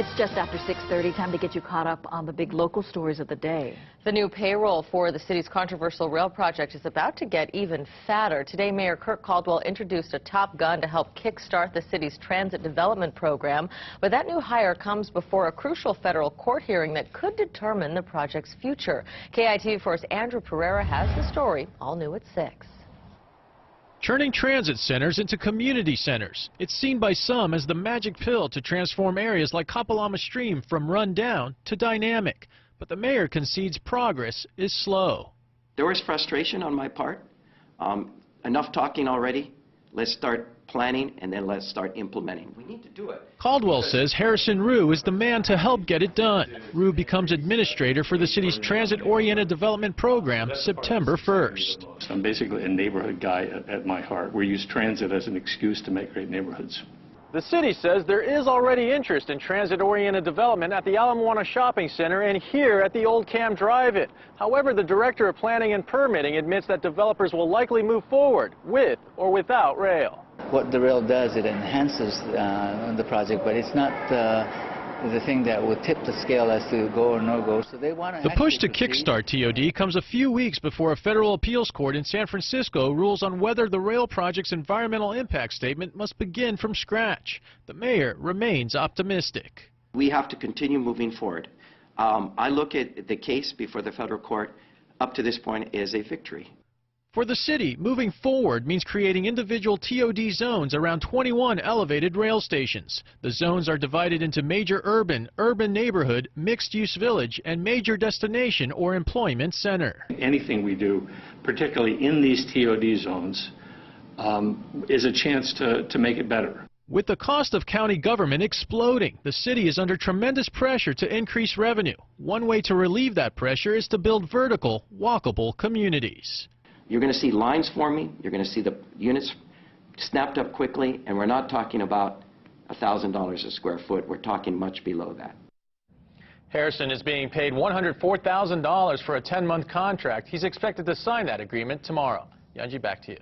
It's just after 6:30, time to get you caught up on the big local stories of the day. The new payroll for the city's controversial rail project is about to get even fatter. Today, Mayor Kirk Caldwell introduced a top gun to help kickstart the city's transit development program. But that new hire comes before a crucial federal court hearing that could determine the project's future. KITV4's Andrew Pereira has the story, all new at 6. Turning transit centers into community centers. It's seen by some as the magic pill to transform areas like Kapalama Stream from run down to dynamic. But the mayor concedes progress is slow. There was frustration on my part. Enough talking already. Let's start planning and then let's start implementing. We need to do it. Caldwell says Harrison Rue is the man to help get it done. Rue becomes administrator for the city's transit-oriented development program September 1st. I'm basically a neighborhood guy at my heart. We use transit as an excuse to make great neighborhoods. The city says there is already interest in transit-oriented development at the Ala Moana Shopping Center and here at the Old Cam Drive-In. However, the director of planning and permitting admits that developers will likely move forward with or without rail. What the rail does, it enhances the project, but it's not the thing that will tip the scale as to go or no go. So they want to. The push to kickstart TOD comes a few weeks before a federal appeals court in San Francisco rules on whether the rail project's environmental impact statement must begin from scratch. The mayor remains optimistic. We have to continue moving forward. I look at the case before the federal court up to this point as a victory. For the city, moving forward means creating individual TOD zones around 21 elevated rail stations. The zones are divided into major urban neighborhood, mixed-use village, and major destination or employment center. Anything we do, particularly in these TOD zones, is a chance to make it better. With the cost of county government exploding, the city is under tremendous pressure to increase revenue. One way to relieve that pressure is to build vertical, walkable communities. You're going to see lines forming, you're going to see the units snapped up quickly, and we're not talking about $1,000 a square foot, we're talking much below that. Harrison is being paid $104,000 for a 10-month contract. He's expected to sign that agreement tomorrow. Yanji, back to you.